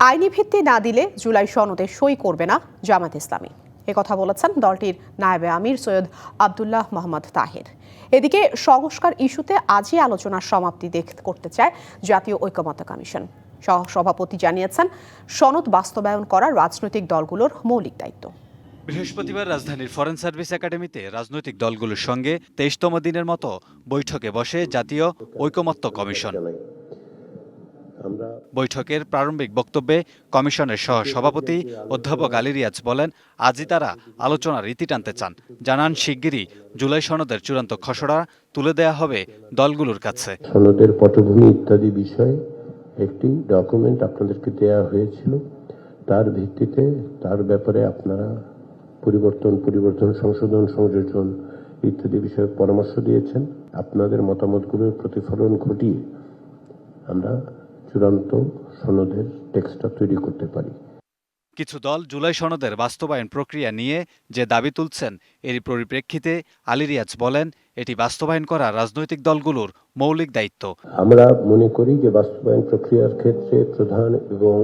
আইনি ভিত্তি না দিলে জুলাই সনদে সই করবে না জামাত ইসলামী। একথা বলেছেন দলটির নায়েবে আমির সৈয়দ আব্দুল্লাহ মোহাম্মদ তাহের। এদিকে সংস্কার ইস্যুতে আজই আলোচনার সমাপ্তি করতে চায় জাতীয় ঐকমত্য কমিশন। সহসভাপতি জানিয়েছেন, সনদ বাস্তবায়ন করা রাজনৈতিক দলগুলোর মৌলিক দায়িত্ব। বৃহস্পতিবার রাজধানীর ফরেন সার্ভিস একাডেমিতে রাজনৈতিক দলগুলোর সঙ্গে ২৩তম দিনের মতো বৈঠকে বসে জাতীয় ঐকমত্য কমিশন। বৈঠকের প্রারম্ভিক বক্তব্যে কমিশনের সহসভাপতি অধ্যাপক আলী রিয়াজ বলেন, আজই তারা আলোচনার ইতি টানতে চান। জানান, শিগগিরই জুলাই সনদের চূড়ান্ত খসড়া তুলে দেয়া হবে দলগুলোর কাছে। সনদের পটভূমি ইত্যাদি বিষয়ে একটি ডকুমেন্ট আপনাদেরকে দেয়া হয়েছিল, তার ভিত্তিতে তার ব্যাপারে আপনারা পরিবর্তন সংশোধন সংযোজন ইত্যাদি বিষয়ে পরামর্শ দিয়েছেন। আপনাদের মতামতগুলোর প্রতিফলন ঘটিয়ে আমরা চূড়ান্ত সনদের টেক্সটটা তৈরি করতে পারি। কিছু দল জুলাই সনদের বাস্তবায়ন প্রক্রিয়া নিয়ে যে দাবি তুলছেন, এরই পরিপ্রেক্ষিতে আলী রিয়াজ বলেন, এটি বাস্তবায়ন করা রাজনৈতিক দলগুলোর মৌলিক দায়িত্ব। আমরা মনে করি যে বাস্তবায়ন প্রক্রিয়ার ক্ষেত্রে প্রধান এবং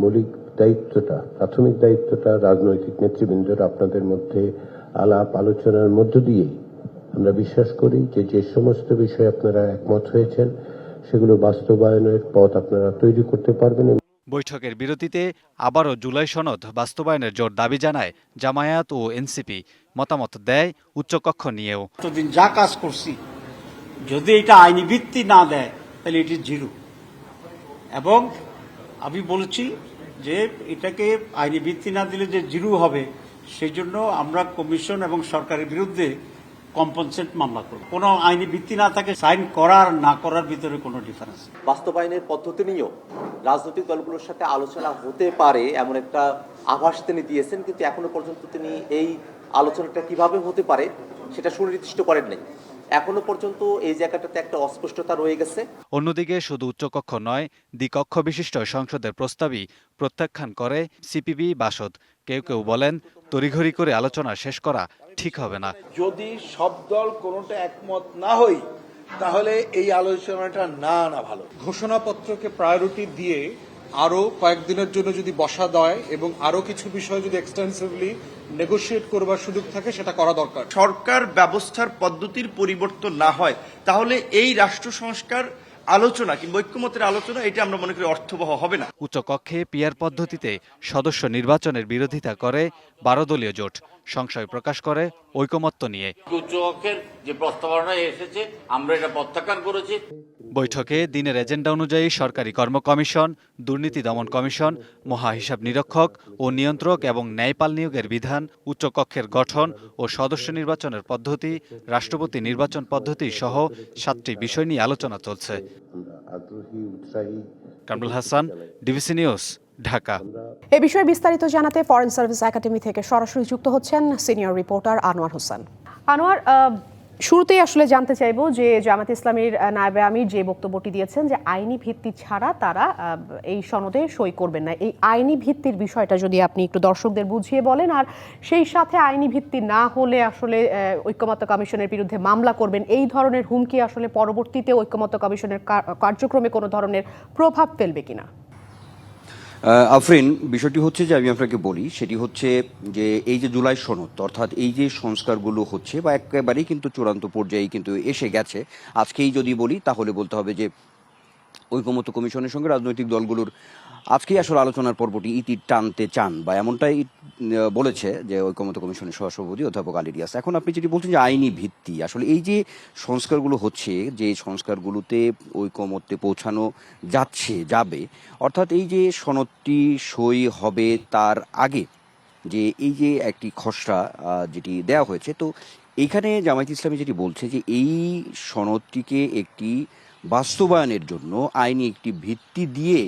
মৌলিক দায়িত্বটা, প্রাথমিক দায়িত্বটা রাজনৈতিক নেতৃবৃন্দের আপনাদের মধ্যে আলাপ আলোচনার মধ্য দিয়ে আমরা বিশ্বাস করি যে সমস্ত বিষয়ে আপনারা একমত হয়েছেন সেগুলো বাস্তবায়নের পথ আপনারা তৈরি করতে পারবেন। বৈঠকের বিরতিতে আবারও জুলাই সনদ বাস্তবায়নের জোর দাবি জানায় জামায়াত ও এনসিপি। মতামত দেয় উচ্চকক্ষ নিয়েও। এতদিন যা কাজ করছি, যদি এটা আইনি ভিত্তি না দেয় তাহলে এটি জিরো। এবং আমি বলছি যে এটাকে আইনি ভিত্তি না দিলে যে জিরো হবে, সেই জন্য আমরা কমিশন এবং সরকারের বিরুদ্ধে কম্পেনসেট মামলা করব। কোনো আইনি ভিত্তি না থাকে, সাইন করার না করার ভিতরে কোনো ডিফারেন্স। বাস্তবায়নের পদ্ধতি নিয়েও রাজনৈতিক দলগুলোর সাথে আলোচনা হতে পারে এমন একটা আভাস তিনি দিয়েছেন, কিন্তু এখনো পর্যন্ত তিনি এই আলোচনাটা কিভাবে হতে পারে সেটা সুনির্দিষ্ট করেন নাই। এখনো পর্যন্ত এই জায়গাটাতে একটা অস্পষ্টতা রয়ে গেছে। অন্যদিকে শুধু উচ্চকক্ষ নয়, দ্বিকক্ষ বিশিষ্ট সংসদের প্রস্তাবই প্রত্যাখ্যান করে সিপিবি বাসদ। কেউ কেউ বলেন, তড়িঘড়ি করে আলোচনা শেষ করা ঠিক হবে না। যদি সব দল কোনোটা একমত না হই, তাহলে এই আলোচনাটা না ভালো। ঘোষণাপত্রকে প্রায়োরিটি দিয়ে আরো কয়েকদিনের জন্য যদি বসা দেয় এবং আরো কিছু বিষয় যদি এক্সটেন্সিভলি নেগোশিয়েট করবার সুযোগ থাকে, সেটা করা দরকার। সরকার ব্যবস্থার পদ্ধতির পরিবর্তন না হয়, তাহলে এই রাষ্ট্র সংস্কার আলোচনা কিংবা ঐক্যমতের আলোচনা, এটা আমরা মনে করি অর্থবহ হবে না। উচ্চকক্ষে পিআর পদ্ধতিতে সদস্য নির্বাচনের বিরোধিতা করে 12 দলীয় জোট। সংশয় প্রকাশ করে ঐকমত্য নিয়ে। উচ্চকক্ষের যে প্রস্তাবনা এসেছে, আমরা এটা প্রত্যাখ্যান করেছি। বৈঠকে দিনের এজেন্ডা অনুযায়ী সরকারি কর্ম কমিশন, দুর্নীতি দমন কমিশন, মহা হিসাব নিরীক্ষক ও নিয়ন্ত্রক এবং ন্যায়পাল নিয়োগের বিধান, উচ্চকক্ষের গঠন ও সদস্য নির্বাচনের পদ্ধতি, রাষ্ট্রপতি নির্বাচন পদ্ধতি সহ 7টি বিষয় নিয়ে আলোচনা চলছে। Kamrul Hasan, DBC news, Dhaka. এ বিষয়ে বিস্তারিত জানাতে ফরেন সার্ভিস একাডেমি থেকে সরাসরি যুক্ত হচ্ছেন সিনিয়র রিপোর্টার আনোয়ার হোসেন। আনোয়ার, শুরুতেই আসলে জানতে চাইবো যে জামাত ইসলামীর নায়েবে আমির যে বক্তব্যটি দিয়েছেন যে আইনি ভিত্তি ছাড়া তারা এই সনদে সই করবেন না, এই আইনি ভিত্তির বিষয়টা যদি আপনি একটু দর্শকদের বুঝিয়ে বলেন, আর সেই সাথে আইনি ভিত্তি না হলে আসলে ঐকমত্য কমিশনের বিরুদ্ধে মামলা করবেন, এই ধরনের হুমকি আসলে পরবর্তীতে ঐকমত্য কমিশনের কার্যক্রমে কোনো ধরনের প্রভাব ফেলবে কিনা? আফরিন, বিষয়টি হচ্ছে যে আমি আপনাকে বলি, সেটি হচ্ছে যে এই যে জুলাই সনদ, অর্থাৎ এই যে সংস্কারগুলো হচ্ছে বা একেবারেই কিন্তু চূড়ান্ত পর্যায়ে কিন্তু এসে গেছে। আজকেই যদি বলি তাহলে বলতে হবে যে ঐকমত্য কমিশনের সঙ্গে রাজনৈতিক দলগুলোর আজকেই আসলে আলোচনার পর্বটি ইতি টানতে চান, বা এমনটাই বলেছে যে ঐকমত্য কমিশনের সহসভাপতি অধ্যাপক আলী রিয়াজ। এখন আপনি যেটি বলছেন যে আইনি ভিত্তি, আসলে এই যে সংস্কারগুলো হচ্ছে, যে সংস্কারগুলোতে ঐকমত্যে পৌঁছানো যাবে, অর্থাৎ এই যে সনদটি সই হবে তার আগে যে এই যে একটি খসড়া যেটি দেওয়া হয়েছে, তো এইখানে জামায়াত ইসলামী যেটি বলছে যে এই সনদটিকে একটি বাস্তবায়নের জন্য আইনি একটি ভিত্তি দিয়ে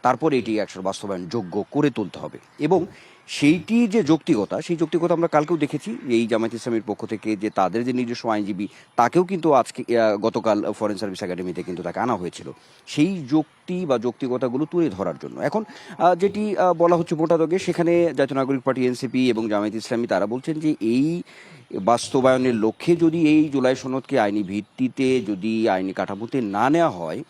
তারপরে এটি আসলে বাস্তবায়ন যোগ্য করে তুলতে হবে। এবং সেইটি যে যৌক্তিকতা, সেই যৌক্তিকতা আমরা কালকেও দেখেছি এই জামায়াত ইসলামীর পক্ষ থেকে যে তাদের যে নিজস্ব আইনজীবী, তাকেও কিন্তু আজকে গতকাল ফরেন সার্ভিস একাডেমিতে কিন্তু তাকে আনা হয়েছিল সেই যুক্তি বা যৌক্তিকতাগুলো তুলে ধরার জন্য। এখন যেটি বলা হচ্ছে মোটা দাগে, সেখানে জাতীয় নাগরিক পার্টি, এনসিপি এবং জামায়াত ইসলামী তারা বলছেন যে এই বাস্তবায়নের লক্ষ্যে যদি এই জুলাই সনদকে আইনি ভিত্তিতে যদি আইনি কাঠামোতে না নেওয়া হয়,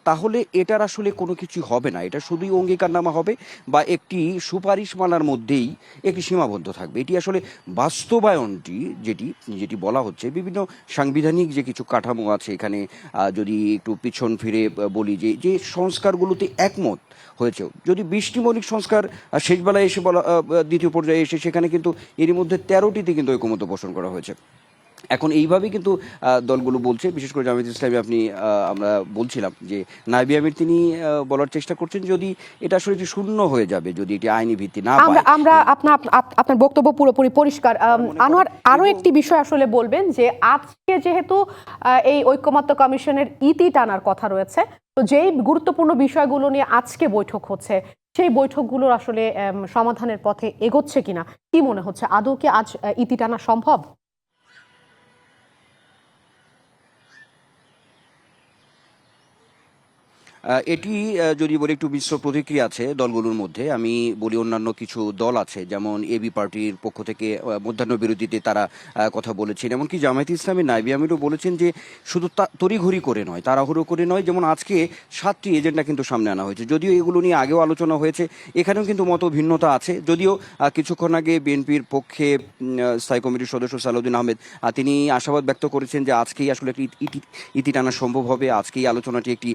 তাহলে এটার আসলে কোনো কিছু হবে না, এটা শুধুই অঙ্গীকারনামা হবে বা একটি সুপারিশমালার মধ্যেই একটি সীমাবদ্ধ থাকবে। এটি আসলে বাস্তবায়নটি যেটি যেটি বলা হচ্ছে বিভিন্ন সাংবিধানিক যে কিছু কাঠামো আছে এখানে, যদি একটু পিছন ফিরে বলি যে যে সংস্কারগুলোতে একমত হয়েছে, যদি 20টি মৌলিক সংস্কার শেষ বেলায় এসে বলা দ্বিতীয় পর্যায়ে এসে সেখানে কিন্তু এরই মধ্যে 13টিতে কিন্তু ঐকমত্য পোষণ করা হয়েছে। এখন এইভাবেই কিন্তু দলগুলো বলছে, বিশেষ করে জামায়াত ইসলামী আপনি আমরা বলছিলাম যে নায়েবে আমির তিনি বলার চেষ্টা করছেন যদি এটা আসলে একটু শূন্য হয়ে যাবে যদি এটি আইনি ভিত্তি না পায়। আমরা আপনার বক্তব্য পুরোপুরি পরিষ্কার। আনোয়ার, আরো একটি বিষয় আসলে বলবেন যে আজকে যেহেতু এই ঐকমত্য কমিশনের ইতি টানার কথা রয়েছে, তো যেই গুরুত্বপূর্ণ বিষয়গুলো নিয়ে আজকে বৈঠক হচ্ছে সেই বৈঠকগুলোর আসলে সমাধানের পথে এগোচ্ছে কিনা, কি মনে হচ্ছে? আদৌ কি আজ ইতি টানা সম্ভব? এটি যদি বলি একটু মিশ্র প্রতিক্রিয়া আছে দলগুলোর মধ্যে। আমি বলি অন্যান্য কিছু দল আছে যেমন এবি পার্টির পক্ষ থেকে মধ্যাহ্ন বিরতিতে তারা কথা বলেছেন, এমনকি জামায়াত ইসলামের নায়েবে আমিরও বলেছেন যে শুধু তড়িঘড়ি করে নয়, তাড়াহুড়ো করে নয়। যেমন আজকে 7টি এজেন্ডা কিন্তু সামনে আনা হয়েছে, যদিও এগুলো নিয়ে আগেও আলোচনা হয়েছে, এখানেও কিন্তু মত ভিন্নতা আছে। যদিও কিছুক্ষণ আগে বিএনপির পক্ষে স্থায়ী কমিটির সদস্য সালাউদ্দিন আহমেদ তিনি আশাবাদ ব্যক্ত করেছেন যে আজকেই আসলে একটি ইতি টানা সম্ভব হবে, আজকেই আলোচনাটি একটি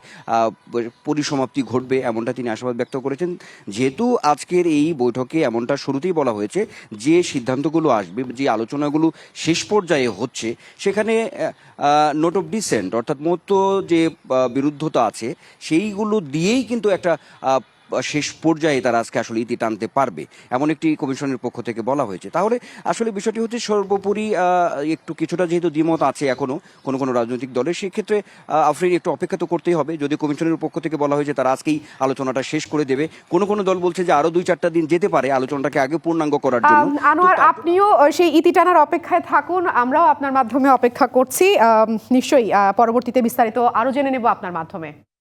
পরিসমাপ্তি ঘটবে, এমনটা তিনি আশাবাদ ব্যক্ত করেছেন। যেহেতু আজকের এই বৈঠকে এমনটা শুরুতেই বলা হয়েছে যে সিদ্ধান্তগুলো আসবে, যে আলোচনাগুলো শেষ পর্যায়ে হচ্ছে, সেখানে নোট অফ ডিসেন্ট অর্থাৎ মত যে বিরুদ্ধতা আছে সেইগুলো দিয়েই কিন্তু একটা শেষ পর্যায়ে তারা আজকে আসলে ইতি টানতে পারবে, এমন একটি কমিশনের পক্ষ থেকে বলা হয়েছে। তাহলে আসলে বিষয়টি হচ্ছে সর্বোপরি একটু কিছুটা যেহেতু দ্বিমত আছে এখনো কোনো কোনো রাজনৈতিক দলের, সেক্ষেত্রে আফরিন একটু অপেক্ষা তো করতেই হবে। যদি কমিশনের পক্ষ থেকে বলা হয়েছে তারা আজকেই আলোচনাটা শেষ করে দেবে, কোনো কোনো দল বলছে যে আরো 2-4টা দিন যেতে পারে আলোচনাটাকে আগে পূর্ণাঙ্গ করার জন্য। আনোয়ার, আপনিও সেই ইতি টানার অপেক্ষায় থাকুন, আমরাও আপনার মাধ্যমে অপেক্ষা করছি। নিশ্চয়ই পরবর্তীতে বিস্তারিত আরো জেনে নেব আপনার মাধ্যমে।